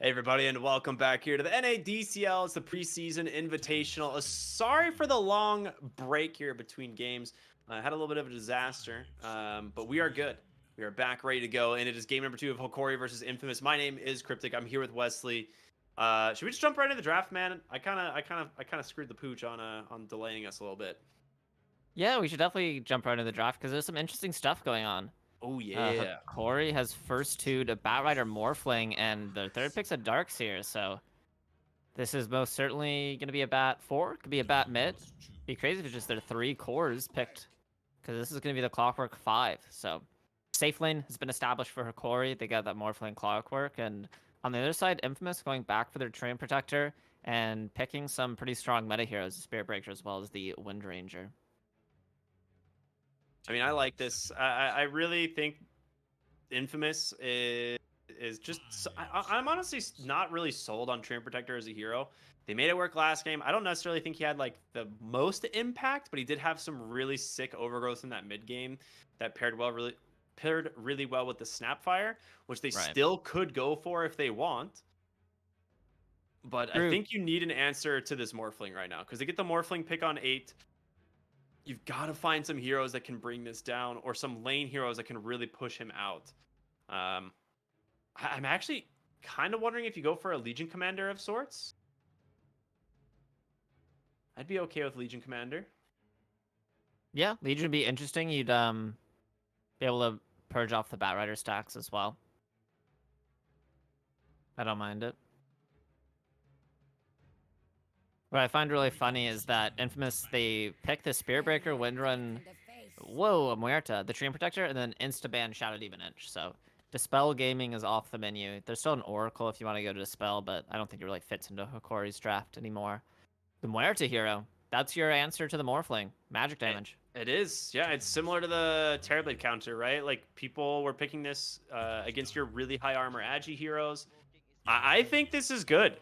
Hey everybody, and welcome back here to the NADCL. It's the preseason invitational. Sorry for the long break here between games. I had a little bit of a disaster, but we are good. We are back, ready to go, and it is game number 2 of Hokori versus Infamous. My name is Cryptic. I'm here with Wesley. Should we just jump right into the draft, man? I kind of screwed the pooch on delaying us a little bit. Yeah, we should definitely jump right into the draft because there's some interesting stuff going on. Oh yeah. Hokori has first two to Batrider Morphling, and the third pick's a Darkseer, so this is most certainly going to be a Bat 4, could be a Bat mid. Be crazy if it's just their 3 cores picked, because this is going to be the Clockwork 5. So safe lane has been established for Hokori. They got that Morphling Clockwork, and on the other side, Infamous going back for their Train Protector and picking some pretty strong meta heroes, the Spirit Breaker as well as the Wind Ranger. I mean, I like this. I really think Infamous is just. I'm honestly not really sold on Train Protector as a hero. They made it work last game. I don't necessarily think he had like the most impact, but he did have some really sick overgrowth in that mid game that paired really well with the Snapfire, which they Right. still could go for if they want. But I True. think you need an answer to this Morphling right now because they get the Morphling pick on 8. You've got to find some heroes that can bring this down, or some lane heroes that can really push him out. Um, I'm actually kind of wondering if you go for a Legion Commander of sorts. I'd be okay with Legion Commander. Yeah, Legion would be interesting. You'd be able to purge off the Batrider stacks as well. I don't mind it. What I find really funny is that Infamous, they pick the Spirit Breaker, Windrun, whoa, Muerta, the Train Protector, and then insta-ban Shadow Demon Inch. So Dispel Gaming is off the menu. There's still an Oracle if you want to go to Dispel, but I don't think it really fits into Hokori's draft anymore. The Muerta hero, that's your answer to the Morphling. Magic damage. It is. Yeah, it's similar to the Terrorblade counter, right? Like, people were picking this against your really high armor Agi heroes. I think this is good.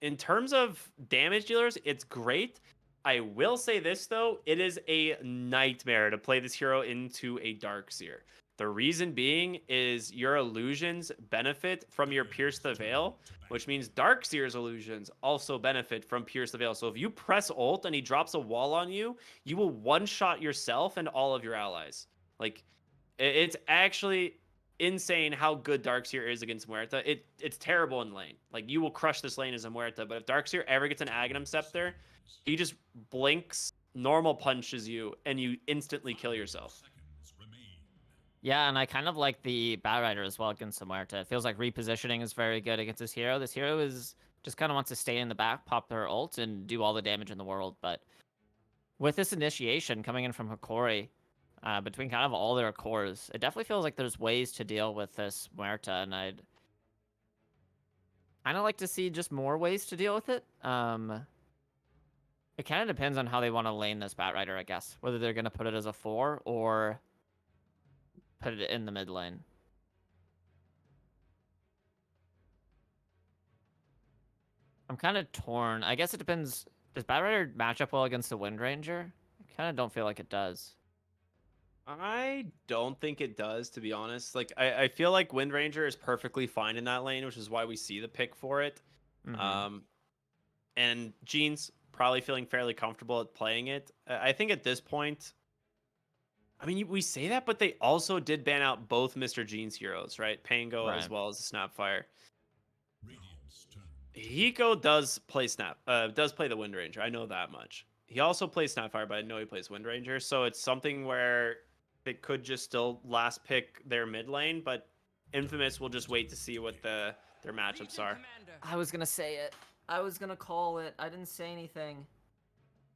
In terms of damage dealers, it's great. I will say this, though. It is a nightmare to play this hero into a Darkseer. The reason being is your illusions benefit from your Pierce the Veil, which means Darkseer's illusions also benefit from Pierce the Veil. So if you press ult and he drops a wall on you, you will one-shot yourself and all of your allies. Like, it's actually insane how good Darkseer is against Muerta. It's terrible in lane. Like, you will crush this lane as a Muerta, but if Darkseer ever gets an Aghanim Scepter, he just blinks, normal punches you, and you instantly kill yourself. Yeah, and I kind of like the Batrider as well against the Muerta. It feels like repositioning is very good against this hero. This hero is just kind of wants to stay in the back, pop their ult, and do all the damage in the world. But with this initiation coming in from Hokori, between kind of all their cores, it definitely feels like there's ways to deal with this Muerta, and I'd kind of like to see just more ways to deal with it. It kind of depends on how they want to lane this Batrider, I guess. Whether they're going to put it as a 4 or put it in the mid lane. I'm kind of torn. I guess it depends. Does Batrider match up well against the Wind Ranger? I kind of don't feel like it does. I don't think it does, to be honest. Like, I feel like Wind Ranger is perfectly fine in that lane, which is why we see the pick for it. Mm-hmm. Um, and Jean's probably feeling fairly comfortable at playing it. I think at this point, I mean, we say that, but they also did ban out both Mr. Jean's heroes, right? Pango as Right. well as the Snapfire. Hiko does play does play the Wind Ranger. I know that much. He also plays Snapfire, but I know he plays Wind Ranger. So it's something where they could just still last pick their mid lane, but Infamous will just wait to see what their matchups are. I was gonna say it. I was gonna call it. I didn't say anything.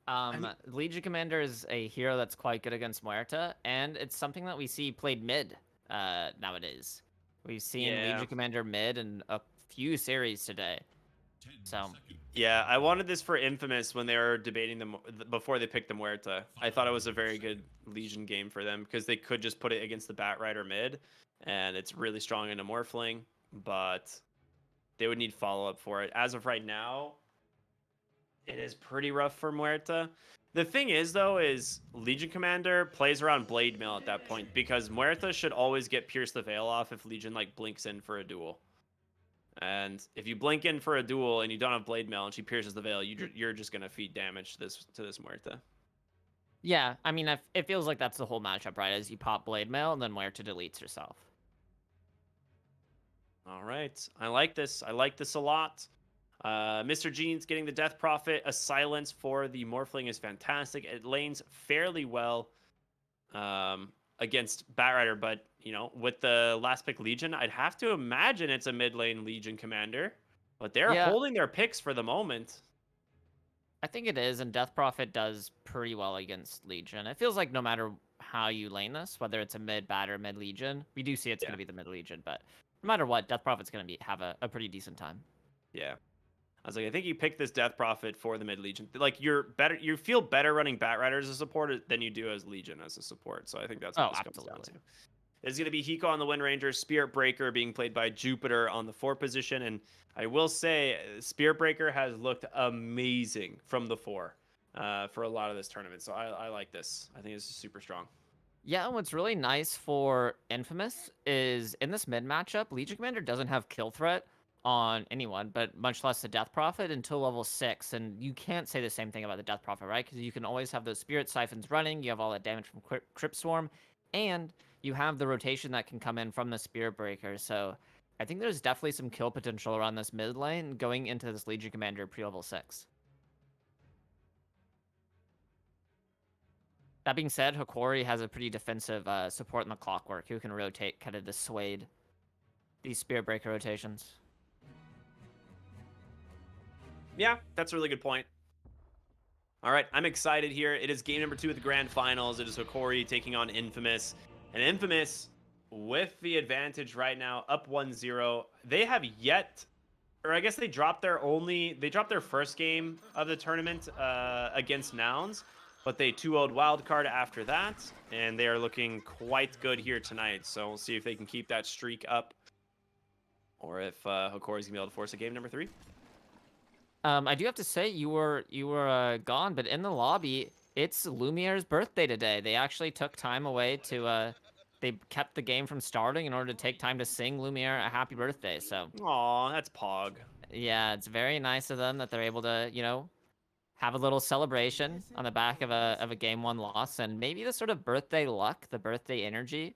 I mean, Legion Commander is a hero that's quite good against Muerta, and it's something that we see played mid nowadays. We've seen yeah. Legion Commander mid in a few series today. So Yeah, I wanted this for Infamous when they were debating them before they picked the Muerta. I thought it was a very good Legion game for them because they could just put it against the Batrider mid, and it's really strong in a Morphling, but they would need follow-up for it. As of right now, it is pretty rough for Muerta. The thing is, though, is Legion Commander plays around Blade Mail at that point because Muerta should always get Pierce the Veil off if Legion like blinks in for a duel. And if you blink in for a duel and you don't have Blade Mail and she pierces the Veil, you're just gonna feed damage to this Muerta. Yeah, I mean, it feels like that's the whole matchup, right? As you pop Blade Mail and then Muerta deletes herself. All right, I like this. I like this a lot. Mr. Gene's getting the Death Prophet. A silence for the Morphling is fantastic. It lanes fairly well against Batrider, but you know, with the last pick Legion, I'd have to imagine it's a mid lane Legion commander. But they're Yeah, holding their picks for the moment. I think it is, and Death Prophet does pretty well against Legion. It feels like no matter how you lane this, whether it's a mid bat or mid Legion, we do see it's going Yeah, to be the mid Legion, but no matter what, Death Prophet's going to have a pretty decent time. yeah. I was like, I think you picked this Death Prophet for the mid Legion. Like you're better, you feel better running Batrider as a support than you do as Legion as a support. So I think that's what Oh, this comes down absolutely. to. It's going to be Hiko on the Wind Ranger, Spirit Breaker being played by Jupiter on the 4 position. And I will say, Spirit Breaker has looked amazing from the 4 for a lot of this tournament. So I like this. I think this is super strong. Yeah, and what's really nice for Infamous is in this mid matchup, Legion Commander doesn't have kill threat on anyone, but much less the Death Prophet until level 6. And you can't say the same thing about the Death Prophet, right? Because you can always have those Spirit Siphons running, you have all that damage from Crypt Swarm, and you have the rotation that can come in from the Spirit Breaker. So I think there's definitely some kill potential around this mid lane going into this Legion Commander pre-level 6. That being said, Hokori has a pretty defensive support in the Clockwork who can rotate, kind of dissuade these Spirit Breaker rotations. Yeah, that's a really good point. All right, I'm excited here. It is game number 2 of the grand finals. It is Hokori taking on Infamous. And Infamous, with the advantage right now, up 1-0. They have yet, or I guess they dropped their first game of the tournament against Nouns, but they 2-0'd wildcard after that, and they are looking quite good here tonight. So we'll see if they can keep that streak up, or if Hokori's gonna be able to force a game number 3. I do have to say you were gone, but in the lobby, it's Lumiere's birthday today. They actually took time away to they kept the game from starting in order to take time to sing Lumiere a happy birthday. So Aw, that's Pog. yeah, it's very nice of them that they're able to, you know, have a little celebration on the back of a game 1 loss, and maybe the sort of birthday luck, the birthday energy,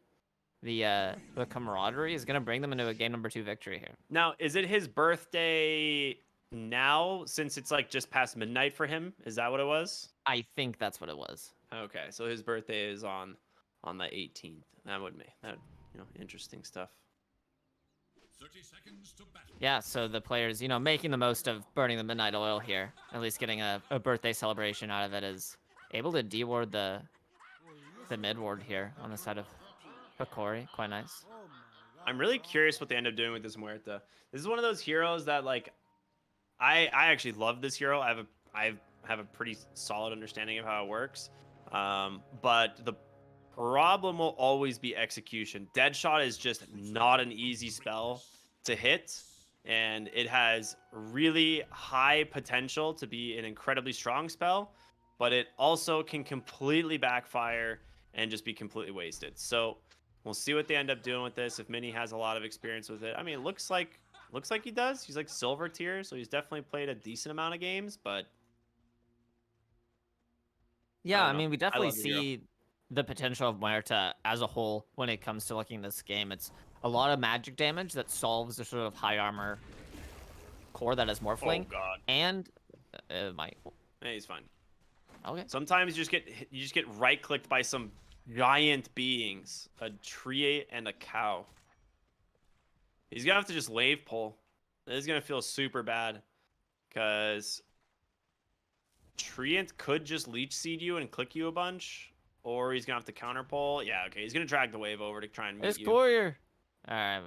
the camaraderie is gonna bring them into a game number 2 victory here. Now, is it his birthday now since it's like just past midnight for him? Is that what it was? I think that's what it was. Okay, so his birthday is on the 18th. That would make that, you know, interesting stuff. 30 seconds to battle. Yeah, so the players, you know, making the most of burning the midnight oil here, at least getting a birthday celebration out of it, is able to deward the mid ward here on the side of Hokori. Quite nice. I'm really curious what they end up doing with this Muerta. This is one of those heroes that like I actually love this hero. I have a pretty solid understanding of how it works. But the problem will always be execution. Deadshot is just not an easy spell to hit, and it has really high potential to be an incredibly strong spell, but it also can completely backfire and just be completely wasted. So we'll see what they end up doing with this. If Mini has a lot of experience with it, I mean, it looks like he does. He's like silver tier, so he's definitely played a decent amount of games, but Yeah, I know. mean, we I definitely love the hero. see the potential of Muerta as a whole when it comes to looking at this game. It's a lot of magic damage that solves the sort of high armor core that is Oh Morphling, god. and my Hey, he's fine. okay. Sometimes you just get right clicked by some giant beings, a tree and a cow. He's gonna have to just wave pull. This is gonna feel super bad, cause Treant could just leech seed you and click you a bunch, or he's gonna have to counter pull. Yeah, okay, he's gonna drag the wave over to try and meet It's you. Courier. All right,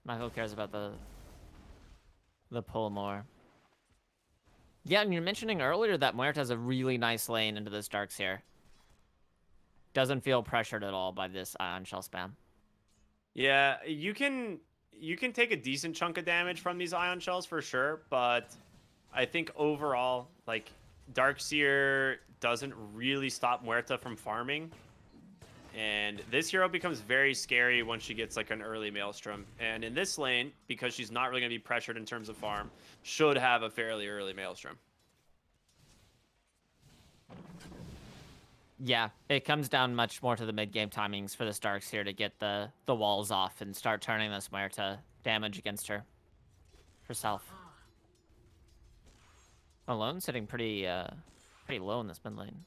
Michael cares about the pull more. Yeah, and you're mentioning earlier that Muerta has a really nice lane into this Darks here. Doesn't feel pressured at all by this Ion Shell spam. Yeah, you can take a decent chunk of damage from these ion shells for sure, but I think overall, like Darkseer doesn't really stop Muerta from farming. And this hero becomes very scary once she gets like an early Maelstrom. And in this lane, because she's not really going to be pressured in terms of farm, should have a fairly early Maelstrom. Yeah, it comes down much more to the mid-game timings for this Darks here to get the walls off and start turning this Muerta damage against her. Herself. Alone sitting pretty low in this mid lane.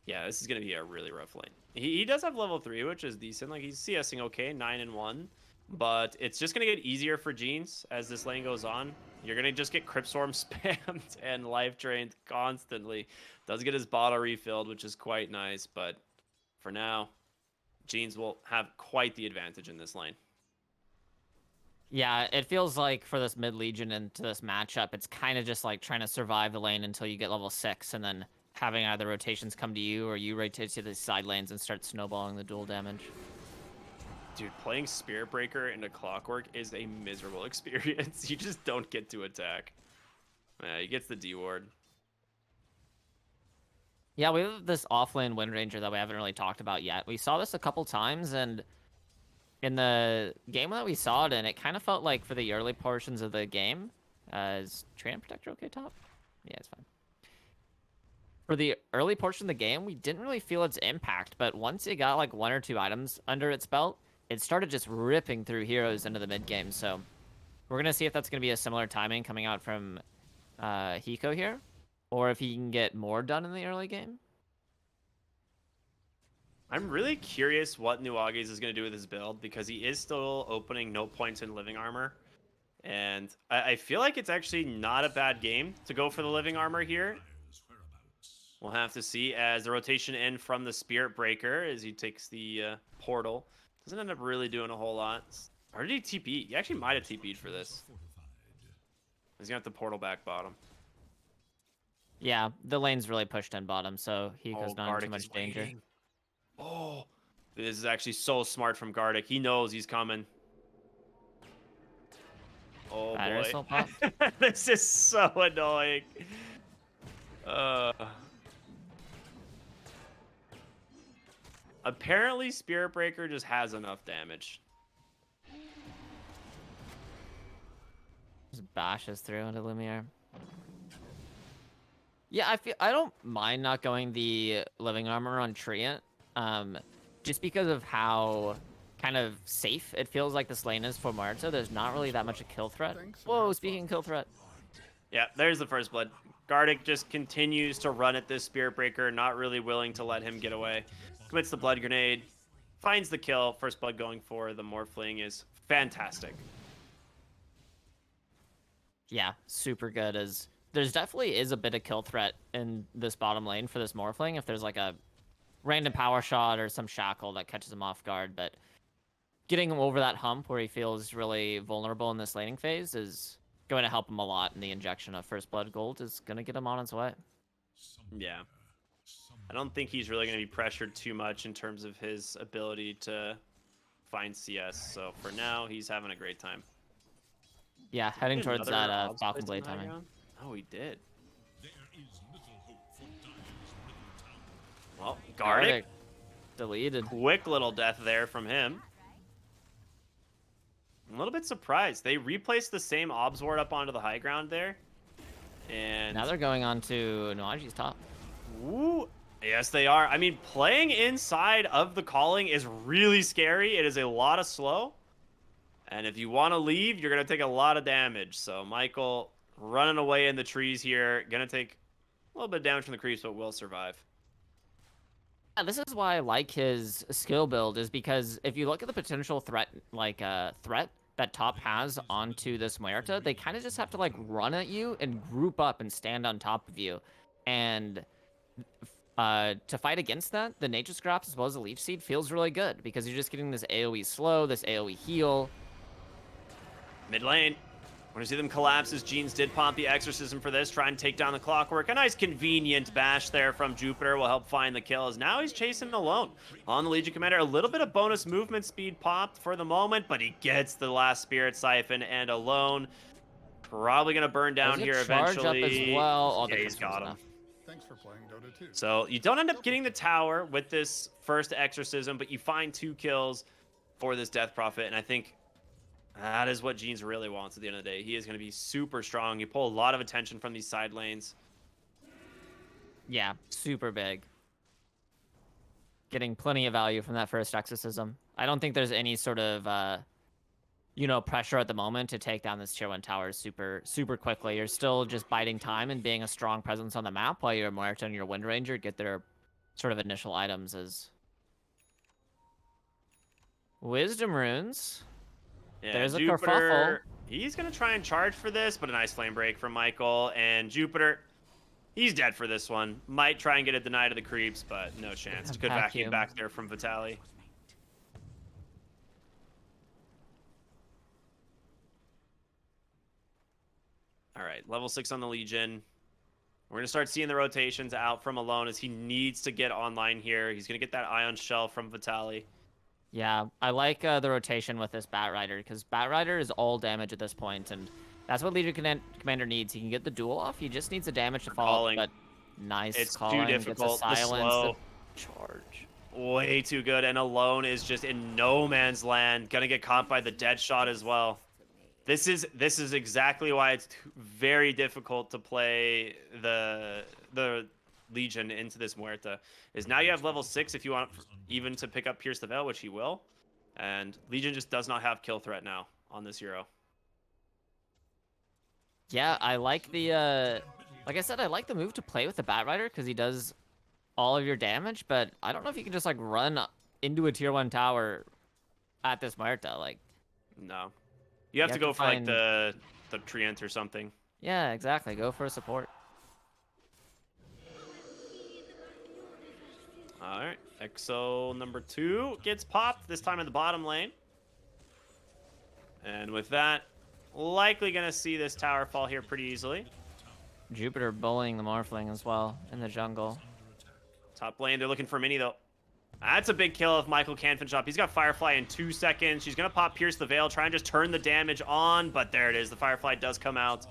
Yeah, this is going to be a really rough lane. He does have level 3, which is decent. Like, he's CSing okay, 9-1. But it's just going to get easier for Jeans as this lane goes on. You're going to just get Cryptstorm spammed and life drained constantly. Does get his bottle refilled, which is quite nice. But for now, Jeans will have quite the advantage in this lane. Yeah, it feels like for this mid Legion into this matchup, it's kind of just like trying to survive the lane until you get level 6 and then having either rotations come to you or you rotate to the side lanes and start snowballing the dual damage. Dude, playing Spirit Breaker into Clockwork is a miserable experience. You just don't get to attack. Yeah, he gets the D ward. Yeah, we have this offlane Wind Ranger that we haven't really talked about yet. We saw this a couple times, and in the game that we saw it in, it kind of felt like for the early portions of the game, is Treant Protector okay top? Yeah, it's fine. For the early portion of the game, we didn't really feel its impact, but once it got like 1 or 2 items under its belt, it started just ripping through heroes into the mid game. So we're going to see if that's going to be a similar timing coming out from Hiko here, or if he can get more done in the early game. I'm really curious what Nuages is going to do with his build, because he is still opening no points in living armor. And I feel like it's actually not a bad game to go for the living armor here. We'll have to see as the rotation in from the Spirit Breaker as he takes the portal. Doesn't end up really doing a whole lot. Or did he TP? He actually might have TP'd for this. He's going to have to portal back bottom. Yeah, the lane's really pushed in bottom, so he goes not in Gardic too much is danger. waiting. Oh, this is actually so smart from Gardic. He knows he's coming. Oh, Battery boy. still popped. This is so annoying. Apparently, Spirit Breaker just has enough damage. Just bashes through into Lumiere. Yeah, I don't mind not going the living armor on Treant, just because of how kind of safe it feels like this lane is for Muerta. There's not really that much a kill threat. Whoa, speaking of kill threat. Yeah, there's the first blood. Gardic just continues to run at this Spirit Breaker, not really willing to let him get away. Commits the blood grenade, finds the kill. First blood going for the Morphling is fantastic. Yeah, super good. As there's definitely is a bit of kill threat in this bottom lane for this Morphling if there's like a random power shot or some shackle that catches him off guard, but getting him over that hump where he feels really vulnerable in this laning phase is going to help him a lot, and the injection of first blood gold is going to get him on his way. Yeah. I don't think he's really going to be pressured too much in terms of his ability to find CS. So for now, he's having a great time. Yeah, heading towards that Odds Falcon placed in Blade the high timing. ground? Oh, he did. There is little hope for Dire's middle tower. Well, Gardic, Deleted. quick little death there from him. I'm a little bit surprised. They replaced the same Obs ward up onto the high ground there. And Now they're going on to Nuage's top. Ooh, yes, they are. I mean, playing inside of the calling is really scary. It is a lot of slow. And if you want to leave, you're going to take a lot of damage. So Michael running away in the trees here. Going to take a little bit of damage from the creeps, but will survive. Yeah, this is why I like his skill build, is because if you look at the potential threat, like threat that top has onto this Muerta, they kind of just have to like run at you and group up and stand on top of you. And to fight against that, the Nature Scraps as well as the Leech Seed feels really good because you're just getting this AoE slow, this AoE heal. Mid lane. Want to see them collapse as Jeans did pop the Exorcism for this. Try and take down the Clockwork. A nice convenient bash there from Jupiter will help find the kill, as now he's chasing alone on the Legion Commander. A little bit of bonus movement speed popped for the moment, but he gets the last Spirit Siphon and alone. Probably going to burn down here charge eventually. up as well. Oh, yeah, he's got him. Thanks for playing Dota 2. So you don't end up getting the tower with this first exorcism, but you find 2 kills for this Death Prophet, and I think that is what Jeans really wants at the end of the day. He is going to be super strong. You pull a lot of attention from these side lanes. Yeah, super big. Getting plenty of value from that first exorcism. I don't think there's any sort of, pressure at the moment to take down this tier 1 tower super quickly. You're still just biding time and being a strong presence on the map while your Muerta and your Wind Ranger get their sort of initial items as Wisdom Runes. Yeah, There's a Jupiter, kerfuffle. he's going to try and charge for this, but a nice flame break from Michael. And Jupiter, he's dead for this one. Might try and get it denied to the creeps, but no chance. Good vacuum back there from Vitaly. All right, level 6 on the Legion. We're going to start seeing the rotations out from Alone as he needs to get online here. He's going to get that Ion Shell from Vitaly. Yeah, I like the rotation with this Bat Rider, because Bat Rider is all damage at this point, and that's what Legion Commander needs. He can get the duel off, he just needs the damage to fall, but nice it's calling. too difficult. Gets a silence, the slow. The charge. Way too good, and Alone is just in no man's land. Gonna get caught by the dead shot as well. This is exactly why it's very difficult to play the Legion into this Muerta. Is now you have level 6 if you want even to pick up Pierce the Veil, which he will. And Legion just does not have kill threat now on this hero. Yeah, I like the, like I said, I like the move to play with the Bat Rider because he does all of your damage, but I don't know if you can just, like, run into a tier 1 tower at this Muerta, like. No. You have to go for, like, the Treant or something. Yeah, exactly. Go for a support. All right. Exo number 2 gets popped, this time in the bottom lane. And with that, likely going to see this tower fall here pretty easily. Jupiter bullying the Morphling as well in the jungle. Top lane, they're looking for Mini, though. That's a big kill if Michael can finish up. He's got Firefly in 2 seconds. She's going to pop Pierce the Veil, try and just turn the damage on, but there it is. The Firefly does come out,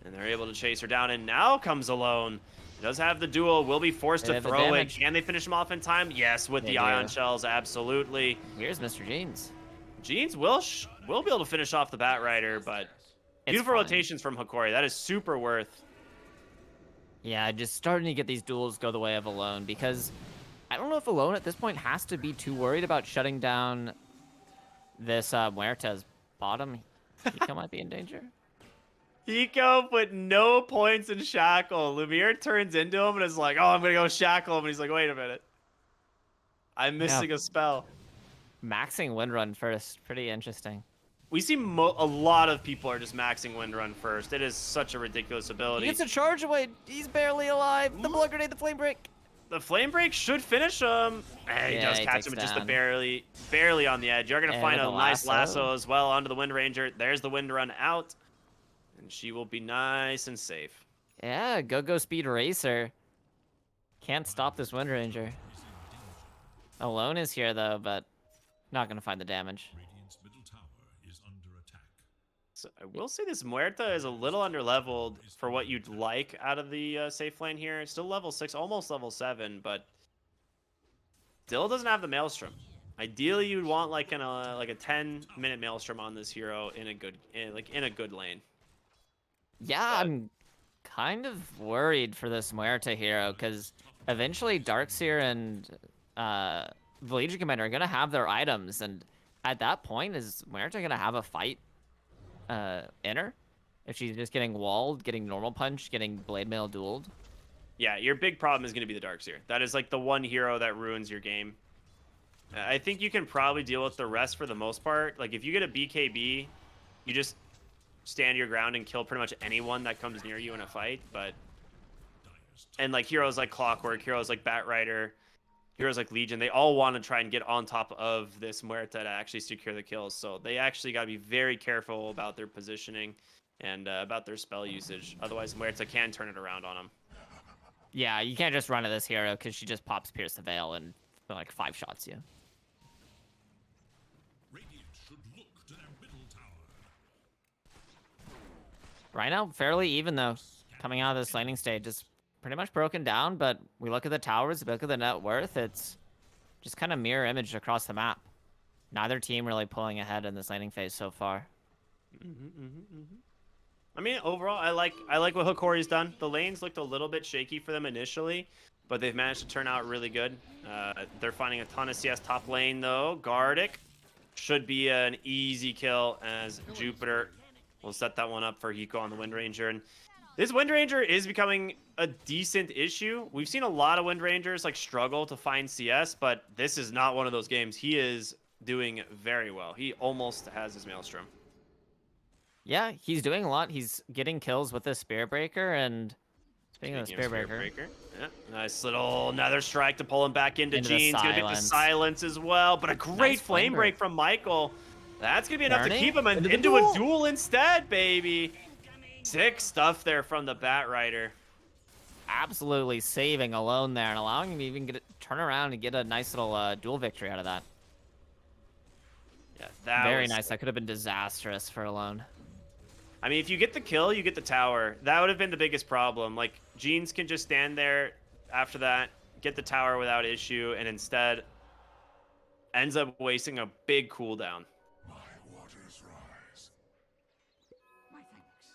and they're able to chase her down, and now comes Alone. Does have the duel, will be forced to throw it. Can they finish him off in time? Yes, with the Ion Shells, absolutely. Here's Mr. Jeans. Jeans will be able to finish off the Bat Rider, but beautiful rotations from Hokori. That is super worth. Yeah, just starting to get these duels go the way of Alone, because I don't know if Alone at this point has to be too worried about shutting down this Muerta's bottom. Hiko might be in danger. Hiko put no points in Shackle. Lumiere turns into him and is like, oh, I'm going to go Shackle him. And he's like, wait a minute. I'm missing a spell. Maxing Windrun first. Pretty interesting. We see a lot of people are just maxing Windrun first. It is such a ridiculous ability. He gets a charge away. He's barely alive. The Blood Grenade, the Flame Break. The Flame Break should finish him. And he does catch him just barely on the edge. You're going to find a nice lasso as well onto the Wind Ranger. There's the Windrun out. And she will be nice and safe. Yeah, go speed racer. Can't stop this Wind Ranger. Alone is here though, but not gonna find the damage. Radiant's middle tower is under attack. So I will say this Muerta is a little underleveled for what you'd like out of the safe lane here. Still level 6, almost level 7, but still doesn't have the Maelstrom. Ideally, you'd want like a 10-minute Maelstrom on this hero in a good lane. Yeah, I'm kind of worried for this Muerta hero, because eventually Darkseer and the Legion Commander are going to have their items, and at that point, is Muerta going to have a fight in her? If she's just getting walled, getting normal punch, getting blade mail dueled? Yeah, your big problem is going to be the Darkseer. That is like the one hero that ruins your game. I think you can probably deal with the rest for the most part. Like if you get a BKB, you just stand your ground and kill pretty much anyone that comes near you in a fight. And like heroes like Clockwork, heroes like Bat Rider, heroes like Legion, they all want to try and get on top of this Muerta to actually secure the kills. So they actually got to be very careful about their positioning and about their spell usage. Otherwise, Muerta can turn it around on them. Yeah, you can't just run at this hero because she just pops Pierce the Veil and like 5 shots you. Radiant should look to their middle tower. Right now, fairly even though. Coming out of this laning stage is pretty much broken down, but we look at the towers, we look at the net worth, it's just kind of mirror image across the map. Neither team really pulling ahead in this laning phase so far. I mean, overall, I like what Hokori's done. The lanes looked a little bit shaky for them initially, but they've managed to turn out really good. They're finding a ton of CS top lane, though. Gardic should be an easy kill, as Jupiter will set that one up for Hiko on the Wind Ranger. And this Wind Ranger is becoming a decent issue. We've seen a lot of Wind Rangers like struggle to find CS, but this is not one of those games. He is doing very well. He almost has his Maelstrom. Yeah, he's doing a lot. He's getting kills with the Spirit Breaker, and speaking of the Spirit Breaker, yeah, nice little Nether Strike to pull him back into Jeans. Gonna get the silence. silence as well, but a great Nice flame break from Michael. That's gonna be enough to Turning keep him into a duel instead, baby. Sick stuff there from the Bat Rider. absolutely saving alone there and allowing him to even turn around and get a nice little duel victory out of that. Yeah, that Very was nice. That could have been disastrous for alone. I mean, if you get the kill, you get the tower. That would have been the biggest problem. Like, Jeans can just stand there after that, get the tower without issue, and instead ends up wasting a big cooldown. My waters rise. My thanks.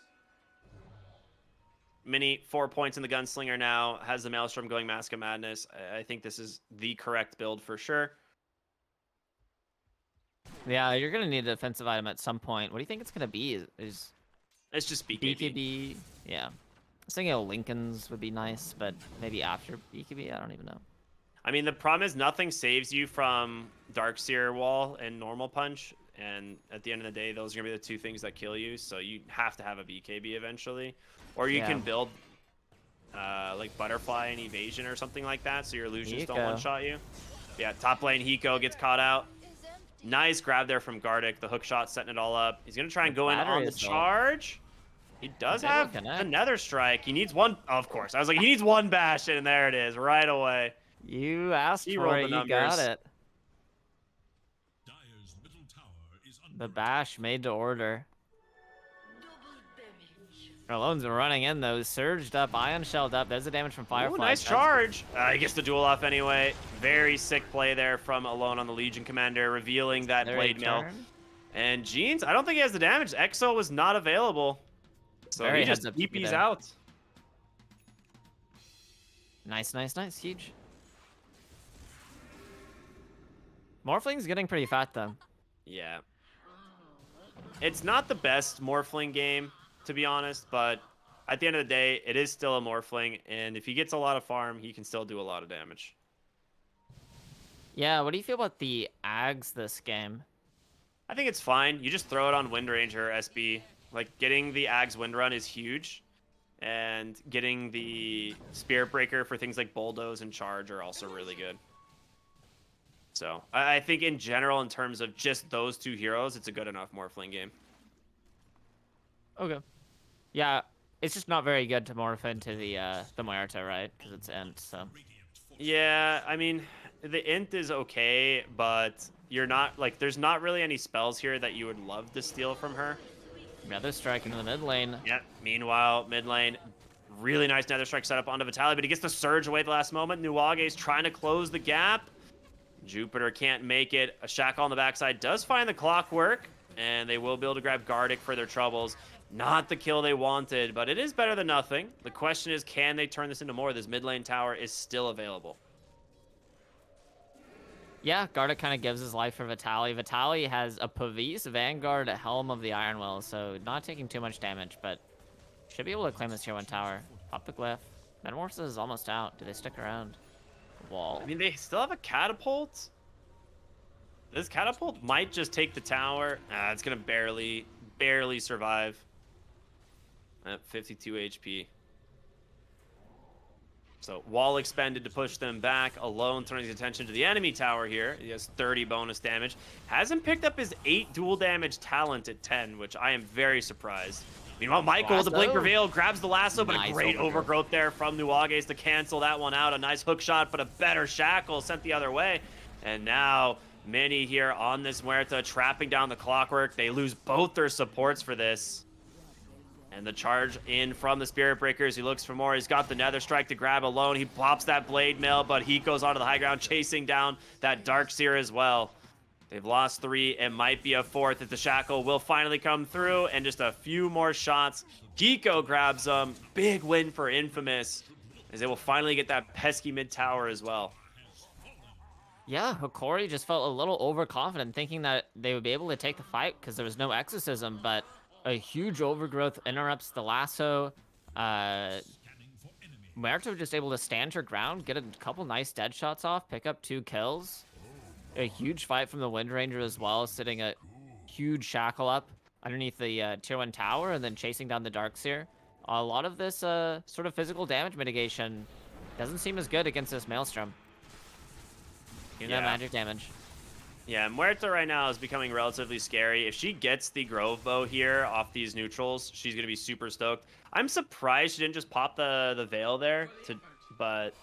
Mini 4 points in the Gunslinger now, has the Maelstrom going Mask of Madness. I think this is the correct build for sure. Yeah, you're going to need a defensive item at some point. What do you think it's going to be? It's just BKB. BKB? Yeah. I was thinking Lincoln's would be nice, but maybe after BKB? I don't even know. I mean, the problem is nothing saves you from Darkseer Wall and Normal Punch. And at the end of the day, those are going to be the two things that kill you. So you have to have a BKB eventually. Or you can build like Butterfly and Evasion or something like that, so your illusions don't one-shot you. Yeah, top lane Hiko gets caught out. Nice grab there from Gardic. The hook shot setting it all up. He's going to try and go in on the charge. He does have another strike. He needs one. Of course. I was like, he needs one bash, and there it is right away. You asked for it. You got it. Dire's middle tower is The bash made to order. Alone's running in, though. Surged up, Ion Shelled up. There's the damage from Firefly. Ooh, nice charge. He gets the duel off anyway. Very sick play there from Alone on the Legion Commander, revealing that Blade Mail. And Jeans, I don't think he has the damage. Exo was not available. So he just DP's out. Nice, nice, nice. Huge. Morphling's getting pretty fat, though. Yeah. It's not the best Morphling game, to be honest, but at the end of the day, it is still a Morphling, and if he gets a lot of farm, he can still do a lot of damage. Yeah, what do you feel about the Ags this game? I think it's fine. You just throw it on Wind Ranger or SB. Like, getting the Ags Wind Run is huge, and getting the Spirit Breaker for things like Bulldoze and Charge are also really good. So, I think in general, in terms of just those two heroes, it's a good enough Morphling game. Okay. Yeah, it's just not very good to morph into the Muerta, right? Because it's Int, so. Yeah, I mean, the Int is okay, but you're not, like, there's not really any spells here that you would love to steal from her. Nether Strike into the mid lane. Yeah, meanwhile, mid lane, really nice Nether Strike setup onto Vitaly, but he gets the Surge away at the last moment. Nuage's trying to close the gap. Jupiter can't make it. A Shackle on the backside does find the Clockwork, and they will be able to grab Gardic for their troubles. Not the kill they wanted, but it is better than nothing. The question is, can they turn this into more? This mid lane tower is still available. Yeah, Gardic kind of gives his life for Vitaly. Vitaly has a Pavis, Vanguard, a Helm of the Iron Will, so not taking too much damage, but should be able to claim this tier 1 tower. Pop the Glyph. Metamorphosis is almost out. Do they stick around? Wall. I mean, they still have a Catapult. This Catapult might just take the tower. It's going to barely survive. At 52 HP. So, wall expended to push them back. Alone turning his attention to the enemy tower here. He has 30 bonus damage. Hasn't picked up his 8 dual damage talent at 10, which I am very surprised. Meanwhile, Michael with the Blink Reveal grabs the lasso, but a great overgrowth there from Nuage's to cancel that one out. A nice hook shot, but a better Shackle sent the other way. And now, Mini here on this Muerta, trapping down the Clockwork. They lose both their supports for this. And the charge in from the Spirit Breakers. He looks for more. He's got the Nether Strike to grab alone. He pops that Blade Mail, but he goes onto the high ground, chasing down that Darkseer as well. They've lost 3. It might be a 4th if the Shackle will finally come through. And just a few more shots. Geeko grabs them. Big win for Infamous, as they will finally get that pesky mid tower as well. Yeah, Hokori just felt a little overconfident, thinking that they would be able to take the fight because there was no exorcism, but a huge overgrowth interrupts the lasso. Muerto just able to stand her ground, get a couple nice dead shots off, pick up 2 kills. A huge fight from the Wind Ranger as well, sitting a huge shackle up underneath the tier 1 tower and then chasing down the Darkseer. A lot of this sort of physical damage mitigation doesn't seem as good against this Maelstrom. Doing that magic damage. Yeah, Muerta right now is becoming relatively scary. If she gets the Grove Bow here off these neutrals, she's going to be super stoked. I'm surprised she didn't just pop the Veil there, but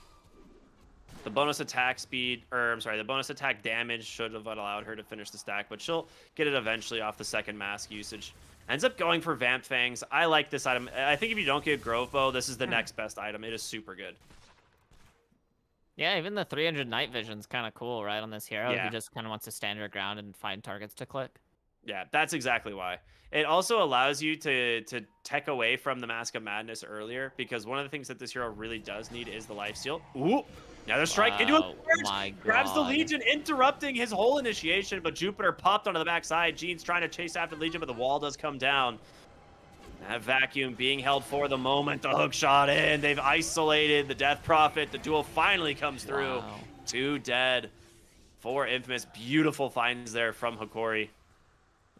the bonus attack speed, or I'm sorry, the bonus attack damage should have allowed her to finish the stack, but she'll get it eventually off the second mask usage. Ends up going for Vamp Fangs. I like this item. I think if you don't get Grove Bow, this is the next best item. It is super good. Yeah, even the 300 night vision's kind of cool, right, on this hero Yeah. who just kind of wants to stand her ground and find targets to click. Yeah, that's exactly why. It also allows you to tech away from the Mask of Madness earlier, because one of the things that this hero really does need is the lifesteal. Ooh, another strike into a charge. My Grabs the God. Legion, interrupting his whole initiation, but Jupiter popped onto the backside. Jean's trying to chase after Legion, but the wall does come down. That vacuum being held for the moment. The hook shot in. They've isolated the Death Prophet. The duel finally comes through. Wow. 2 dead. 4 Infamous. Beautiful finds there from Hokori.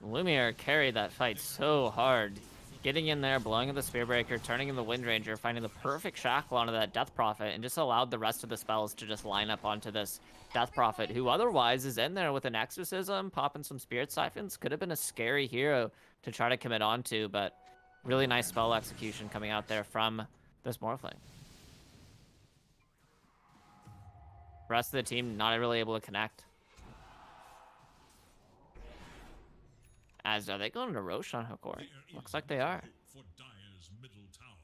Lumiere carried that fight so hard. Getting in there, blowing up the Spearbreaker, turning in the Wind Ranger, finding the perfect shackle onto that Death Prophet, and just allowed the rest of the spells to just line up onto this Death Prophet, who otherwise is in there with an Exorcism, popping some Spirit Siphons. Could have been a scary hero to try to commit onto, but really nice spell execution coming out there from this Morphling. Rest of the team not really able to connect. As are they going to Roche on Hokori? Looks like they are. For Dire's middle tower.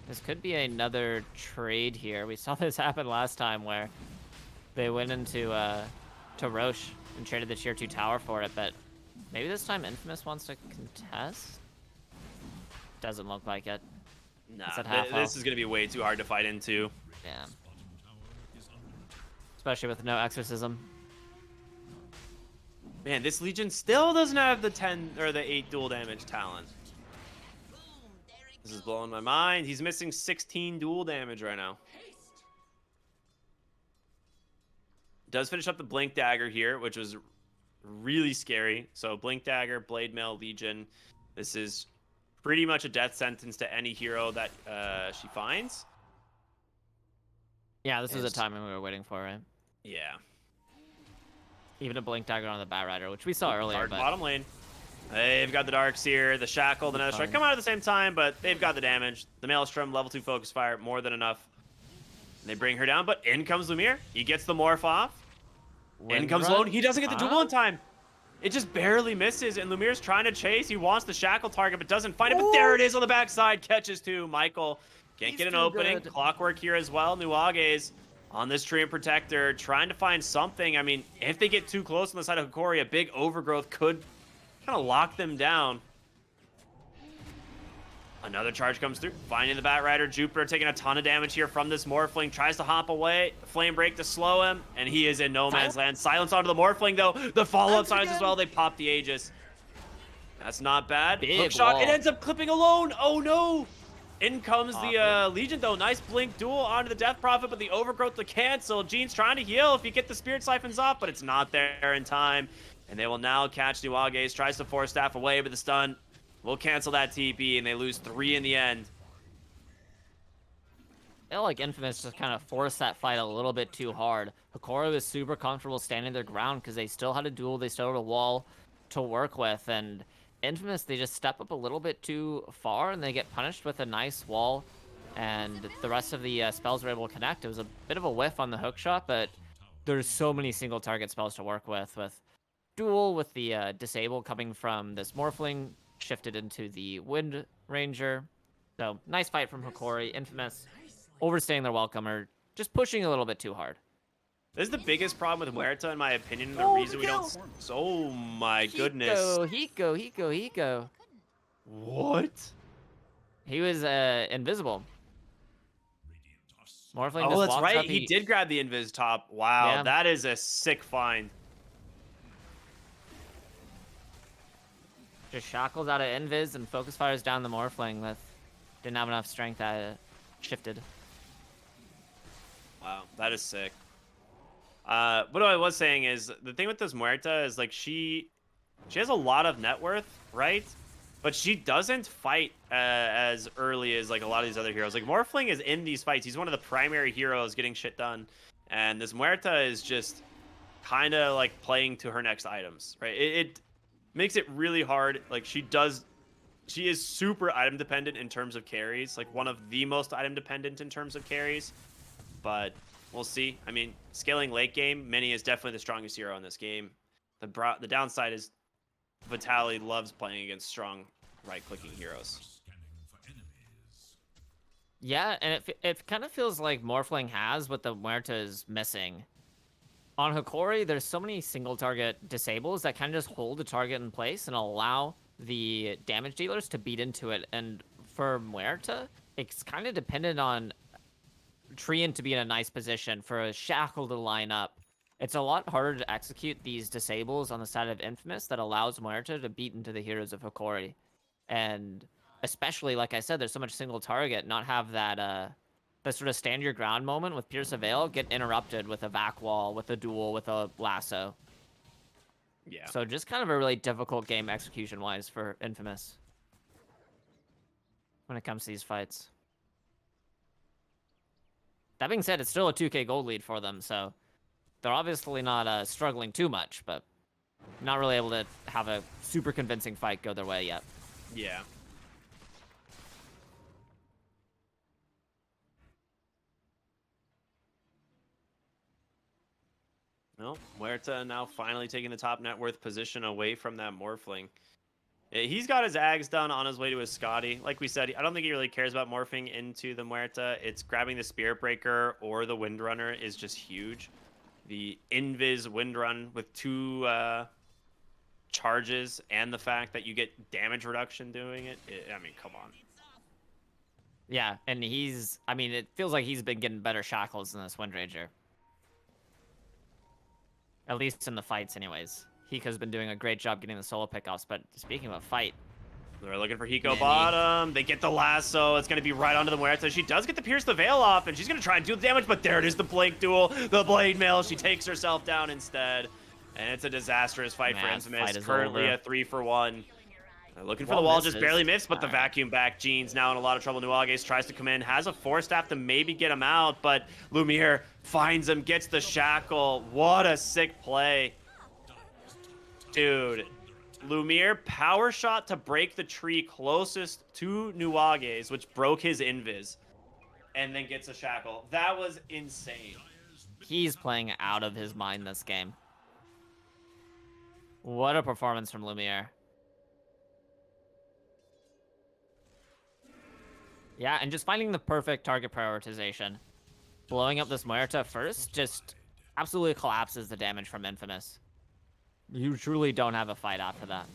This could be another trade here. We saw this happen last time where they went into to Roche and traded the tier 2 tower for it, but maybe this time Infamous wants to contest? Doesn't look like it. Nah, It's at half this health. is going to be way too hard to fight into. Yeah. Especially with no Exorcism. Man, this Legion still doesn't have the 10 or the 8 dual damage talent. This is blowing my mind. He's missing 16 dual damage right now. Does finish up the Blink Dagger here, which was really scary. So Blink Dagger, Blade Mail, Legion. This is pretty much a death sentence to any hero that she finds. Yeah, this is the timing we were waiting for, right? Yeah. Even a Blink Dagger on the Batrider, which we saw earlier, Hard but bottom lane. They've got the Darkseer, the Shackle, the Nether Strike come out at the same time, but they've got the damage. The Maelstrom, level 2 focus fire, more than enough. They bring her down, but in comes Lumiere. He gets the Morph off. In comes Windrun? Lone. He doesn't get the duel in time. It just barely misses, and Lumiere's trying to chase. He wants the Shackle target, but doesn't find it. But there it is on the backside. Catches 2. Michael can't get an opening. Good. Clockwork here as well. Nuage's on this Treant Protector, trying to find something. I mean, if they get too close on the side of Hokori, a big overgrowth could kind of lock them down. Another charge comes through, finding the Batrider. Jupiter taking a ton of damage here from this Morphling. Tries to hop away. Flame Break to slow him, and he is in no man's land. Silence onto the Morphling, though. The follow-up silence as well. They pop the Aegis. That's not bad. Big Hook shot. wall. It ends up clipping alone. Oh, no. In comes the Legion, though. Nice blink duel onto the Death Prophet, but the overgrowth to cancel. Jean's trying to heal if you get the Spirit Siphons off, but it's not there in time. And they will now catch Nuage's. Tries to force staff away, but the stun will cancel that TP, and they lose 3 in the end. I feel like Infamous just kind of forced that fight a little bit too hard. Hokori was super comfortable standing their ground because they still had a duel, they still had a wall to work with, and Infamous, they just step up a little bit too far, and they get punished with a nice wall, and the rest of the spells were able to connect. It was a bit of a whiff on the hook shot, but there's so many single target spells to work with Duel, with the Disable coming from this Morphling, shifted into the Wind Ranger. So nice fight from Hokori. Infamous overstaying their welcome, or just pushing a little bit too hard. This is the biggest problem with Muerta, in my opinion. The Oh, reason we no. don't. Oh my goodness. Hiko. What? He was invisible. Morphling Oh, just that's walks right. up, He did grab the invis top. Wow, Yeah. that is a sick find. Just shackles out of invis and focus fires down the Morphling with didn't have enough strength that it shifted. Wow, that is sick. What I was saying is the thing with this Muerta is like she has a lot of net worth, right? But she doesn't fight as early as like a lot of these other heroes. Like Morphling is in these fights. He's one of the primary heroes getting shit done, and this Muerta is just kind of like playing to her next items, right? It makes it really hard. Like she is super item dependent in terms of carries, like one of the most item dependent in terms of carries. But we'll see. I mean, scaling late game, Mini is definitely the strongest hero in this game. The downside is Vitaly loves playing against strong right-clicking heroes. Yeah, and it kind of feels like Morphling has what the Muerta is missing. On Hokori, there's so many single target disables that kind of just hold the target in place and allow the damage dealers to beat into it. And for Muerta, it's kind of dependent on Treant to be in a nice position, for a Shackle to line up. It's a lot harder to execute these disables on the side of Infamous that allows Muerta to beat into the heroes of Hokori. And especially, like I said, there's so much single target, not have that sort of stand your ground moment with Pierce of Veil get interrupted with a vac wall, with a duel, with a lasso. Yeah. So just kind of a really difficult game execution-wise for Infamous when it comes to these fights. That being said, it's still a 2k gold lead for them, so they're obviously not struggling too much, but not really able to have a super convincing fight go their way yet. Yeah. Well, Muerta now finally taking the top net worth position away from that Morphling. He's got his Ags done on his way to his Scotty. Like we said, I don't think he really cares about morphing into the Muerta. It's grabbing the Spirit Breaker or the Windrunner is just huge. The Invis Windrun with 2 charges and the fact that you get damage reduction doing it, I mean, come on. Yeah, and I mean, it feels like he's been getting better shackles than this Wind Ranger. At least in the fights, anyways. Hiko's been doing a great job getting the solo pickoffs, but speaking of a fight... They're looking for Hiko bottom. They get the lasso. It's going to be right onto the Muerta. She does get to pierce the veil off, and she's going to try and do the damage, but there it is, the Blink duel. The Blade Mail. She takes herself down instead. And it's a disastrous fight for Infamous. Currently a 3-for-1. They're looking for the wall, just barely missed, but the vacuum back. Jean's now in a lot of trouble. Nuages tries to come in, has a Force Staff to maybe get him out, but Lumiere finds him, gets the shackle. What a sick play. Dude, Lumiere power shot to break the tree closest to Nuages, which broke his invis, and then gets a shackle. That was insane. He's playing out of his mind this game. What a performance from Lumiere. Yeah, and just finding the perfect target prioritization. Blowing up this Muerta first just absolutely collapses the damage from Infamous. You truly don't have a fight after that.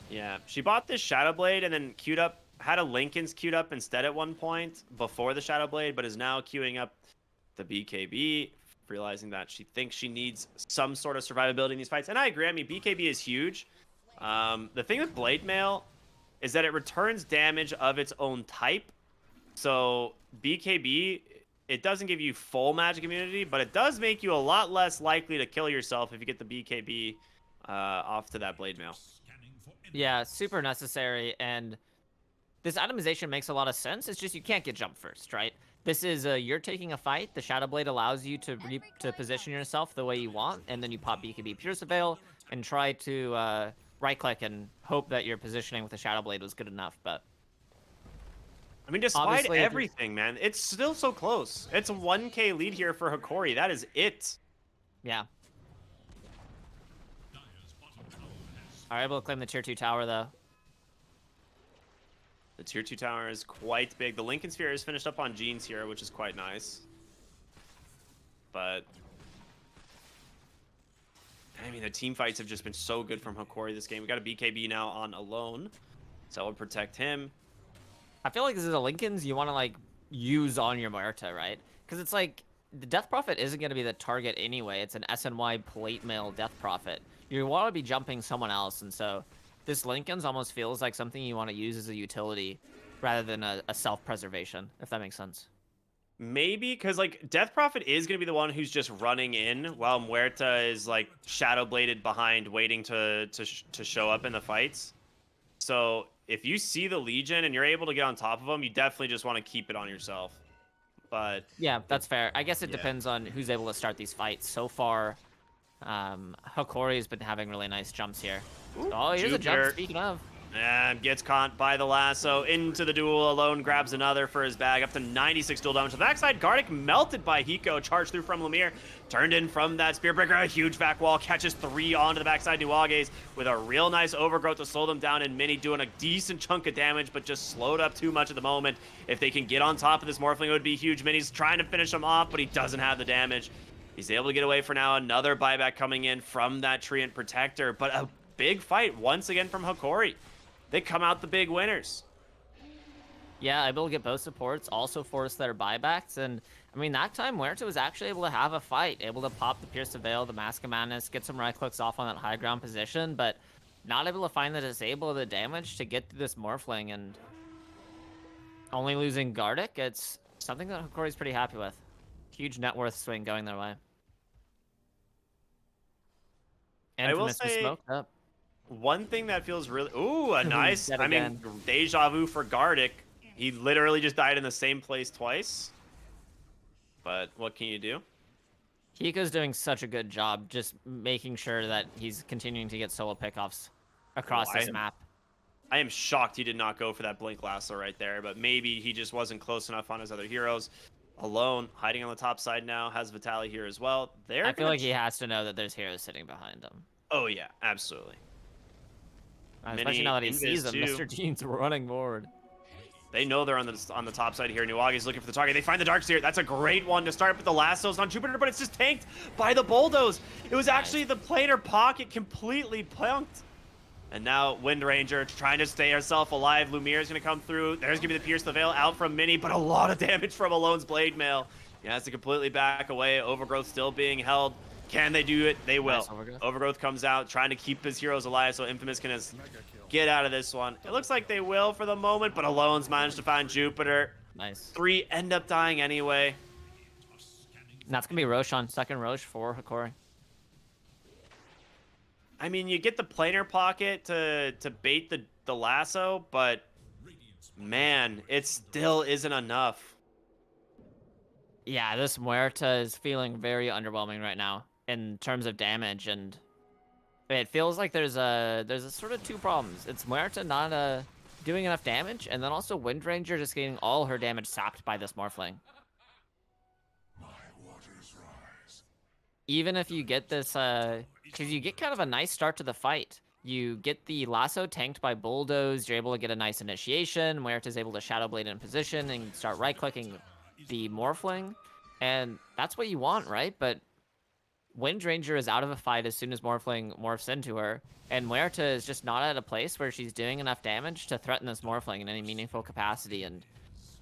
Yeah, she bought this Shadow Blade and then queued up, had a Lincoln's queued up instead at one point before the Shadow Blade, but is now queuing up the BKB, realizing that she thinks she needs some sort of survivability in these fights. And I agree, I mean, BKB is huge. The thing with Blade Mail is that it returns damage of its own type. So BKB, it doesn't give you full magic immunity, but it does make you a lot less likely to kill yourself if you get the BKB off to that Blade Mail. Yeah, super necessary, and this itemization makes a lot of sense. It's just you can't get jump first, right? This is you're taking a fight. The Shadow Blade allows you to position yourself the way you want, and then you pop BKB Pierce of Veil and try to right-click and hope that your positioning with the Shadow Blade was good enough. But I mean, despite everything, man, it's still so close. It's a 1k lead here for Hokori. That is it. Yeah. Are able to claim the tier 2 tower, though. The tier 2 tower is quite big. The Lincoln Sphere is finished up on Jeans here, which is quite nice. But I mean, the team fights have just been so good from Hokori this game. We got a BKB now on Alone, so that would protect him. I feel like this is a Lincoln's you want to like use on your Muerta, right? Because it's like the Death Prophet isn't going to be the target anyway. It's an SNY plate mail Death Prophet. You want to be jumping someone else, and so this Lincoln's almost feels like something you want to use as a utility rather than a self-preservation, if that makes sense. Maybe because like Death Prophet is going to be the one who's just running in while Muerta is like shadow bladed behind, waiting to show up in the fights. So if you see the Legion and you're able to get on top of them, you definitely just want to keep it on yourself. But yeah, that's fair. I guess it depends on who's able to start these fights. So far, Hokori has been having really nice jumps here. Ooh, Oh, here's a jump. Jupiter. Speaking of. And gets caught by the lasso into the duel. Alone grabs another for his bag. Up to 96 duel damage. To the backside, Gardic melted by Hiko. Charged through from Lumiere. Turned in from that Spearbreaker. A huge back wall. Catches 3 onto the backside. Nuages with a real nice overgrowth to slow them down. And Mini doing a decent chunk of damage, but just slowed up too much at the moment. If they can get on top of this Morphling, it would be huge. Mini's trying to finish him off, but he doesn't have the damage. He's able to get away for now. Another buyback coming in from that Treant Protector. But a big fight once again from Hokori. They come out the big winners. Yeah, able to get both supports, also force their buybacks, and I mean that time Muerta was actually able to have a fight, able to pop the Pierce of Veil, the Mask of Madness, get some right clicks off on that high ground position, but not able to find the disable of the damage to get through this Morphling, and only losing Gardic. It's something that Hokori's pretty happy with. Huge net worth swing going their way. I will Infamous was say, smoked up. one thing that feels really... Ooh, a nice... Yet I mean, again. deja vu for Gardic. He literally just died in the same place twice. But what can you do? Hiko's doing such a good job just making sure that he's continuing to get solo pickoffs across this map. I am shocked he did not go for that Blink Lasso right there, but maybe he just wasn't close enough on his other heroes. Alone, hiding on the top side now, has Vitaly here as well. I feel like he has to know that there's heroes sitting behind him. Oh yeah, absolutely. Especially now that he sees them, Mr. Jean's running forward. They know they're on the top side here. Nuage's looking for the target. They find the Darkseer. That's a great one to start with the lassos on Jupiter, but it's just tanked by the Bulldoze. It was actually the planar pocket completely punked. And now Wind Ranger trying to stay herself alive. Lumiere's going to come through. There's going to be the Pierce the Veil out from Mini, but a lot of damage from Alone's Blade Mail. He has to completely back away. Overgrowth still being held. Can they do it? They will. Nice Overgrowth comes out, trying to keep his heroes alive, so Infamous can get out of this one. It looks like they will for the moment, but Alone's managed to find Jupiter. Nice. 3 end up dying anyway. And that's going to be Roshan. Second Rosh for Hokori. I mean, you get the planar pocket to bait the lasso, but man, it still isn't enough. Yeah, this Muerta is feeling very underwhelming right now in terms of damage, and it feels like there's a sort of 2 problems. It's Muerta not doing enough damage, and then also Wind Ranger just getting all her damage sapped by this Morphling. Even if you get this, because you get kind of a nice start to the fight. You get the lasso tanked by Bulldoze, you're able to get a nice initiation, Muerta's able to Shadow Blade in position and start right-clicking the Morphling, and that's what you want, right? But Wind Ranger is out of a fight as soon as Morphling morphs into her, and Muerta is just not at a place where she's doing enough damage to threaten this Morphling in any meaningful capacity, and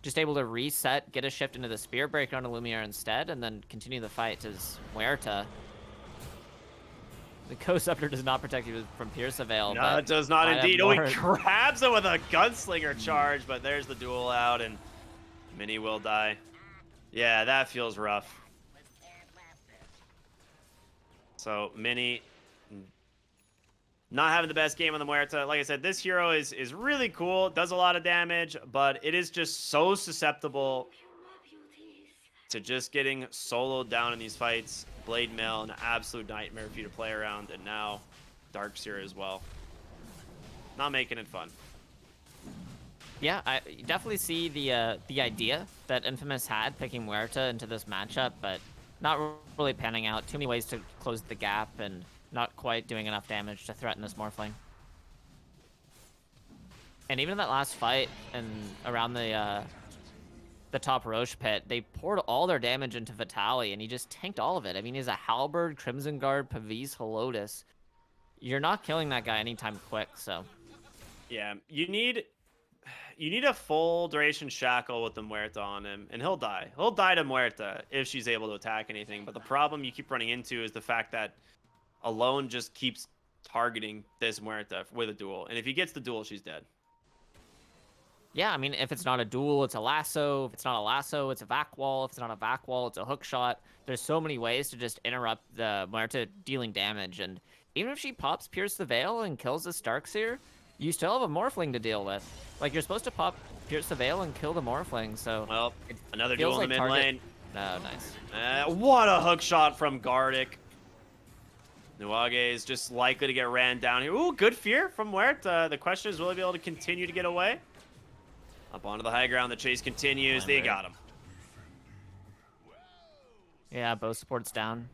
just able to reset, get a shift into the Spear Breaker onto Lumiere instead, and then continue the fight as Muerta. The Ghost Scepter does not protect you from Pierce of Veil. No, it does not indeed. Oh, he grabs him with a Gunslinger charge, but there's the duel out, and Mini will die. Yeah, that feels rough. So, Mini not having the best game on the Muerta. Like I said, this hero is really cool, does a lot of damage, but it is just so susceptible to just getting soloed down in these fights. Blade Mail, an absolute nightmare for you to play around, and now Darkseer as well. Not making it fun. Yeah, I definitely see the idea that Infamous had picking Muerta into this matchup, but not really panning out. Too many ways to close the gap, and not quite doing enough damage to threaten this Morphling. And even in that last fight and around the top Roche pit, they poured all their damage into Vitali, and he just tanked all of it. I mean, he's a Halberd, Crimson Guard, Pavis, Helotus. You're not killing that guy anytime quick, so... Yeah, you need a full duration shackle with the Muerta on him, and he'll die. He'll die to Muerta if she's able to attack anything. But the problem you keep running into is the fact that Alone just keeps targeting this Muerta with a duel. And if he gets the duel, she's dead. Yeah, I mean, if it's not a duel, it's a lasso. If it's not a lasso, it's a vac wall. If it's not a vac wall, it's a hook shot. There's so many ways to just interrupt the Muerta dealing damage. And even if she pops Pierce the Veil and kills the Starkseer, you still have a Morphling to deal with. Like, you're supposed to pop Pierce the Veil and kill the Morphling, so... Well, another feels duel in the like mid target- lane. No, nice. What a hook shot from Gardic. Nuage is just likely to get ran down here. Ooh, good fear from Muerta. The question is, will he be able to continue to get away? Up onto the high ground, the chase continues. They got him. Yeah, both supports down.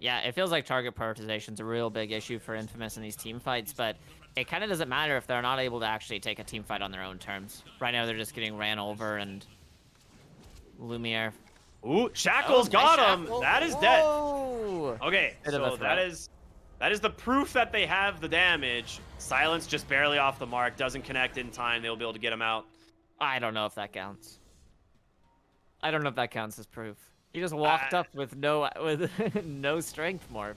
Yeah, it feels like target prioritization is a real big issue for Infamous in these team fights, but it kind of doesn't matter if they're not able to actually take a team fight on their own terms. Right now, they're just getting ran over, and Lumiere... Ooh, Shackles got him. Shackle. That is Whoa! dead. Okay, Bit of a so threat. that is the proof that they have the damage. Silence just barely off the mark, doesn't connect in time. They'll be able to get him out. I don't know if that counts. I don't know if that counts as proof. He just walked up with no no strength morph.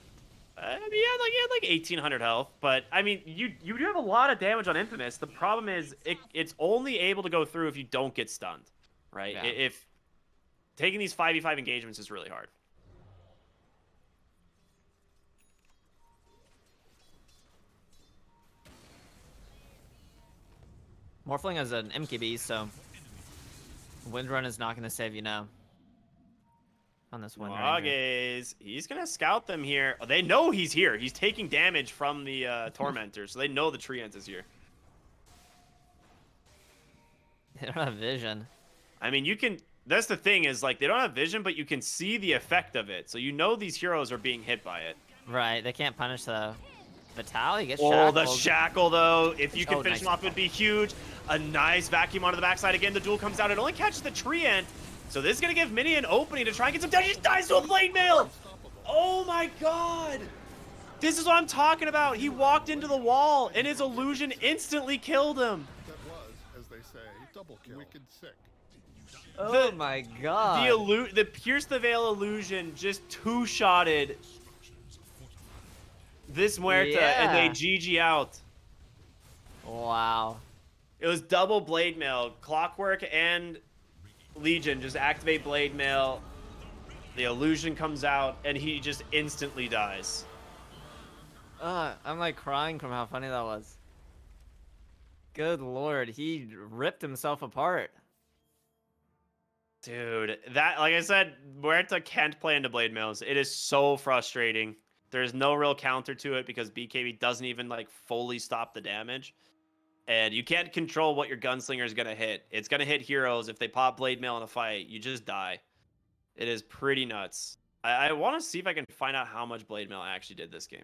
I mean, he had like 1,800 health, but I mean, you do have a lot of damage on Infamous. The problem is it's only able to go through if you don't get stunned, right? Yeah. If taking these 5v5 engagements is really hard. Morphling has an MKB, so Windrun is not going to save you now. On this Windrun. He's gonna scout them here. Oh, they know he's here. He's taking damage from the Tormentor, so they know the Treant is here. They don't have vision. I mean, you can... That's the thing is, like, they don't have vision, but you can see the effect of it. So you know these heroes are being hit by it. Right, they can't punish the Vitali gets Oh, shackled. the shackle, though. If you can finish nice. him off, it would be huge. A nice vacuum onto the backside again. The duel comes out. It only catches the Treant. So this is going to give Mini an opening to try and get some damage. He just dies to a blade mail. Oh, my God. This is what I'm talking about. He walked into the wall, and his illusion instantly killed him. That was, as they say, double kill. Wicked sick. Oh my God. The Pierce the Veil illusion just two-shotted this Muerta, and they GG out. Wow. It was double blade mail. Clockwork and Legion just activate blade mail. The illusion comes out, and he just instantly dies. I'm like crying from how funny that was. Good Lord, he ripped himself apart. Dude, that, like I said, Muerta can't play into blade mails. It is so frustrating. There's no real counter to it because BKB doesn't even like fully stop the damage. And you can't control what your gunslinger is going to hit. It's going to hit heroes. If they pop blade mail in a fight, you just die. It is pretty nuts. I want to see if I can find out how much blade mail actually did this game.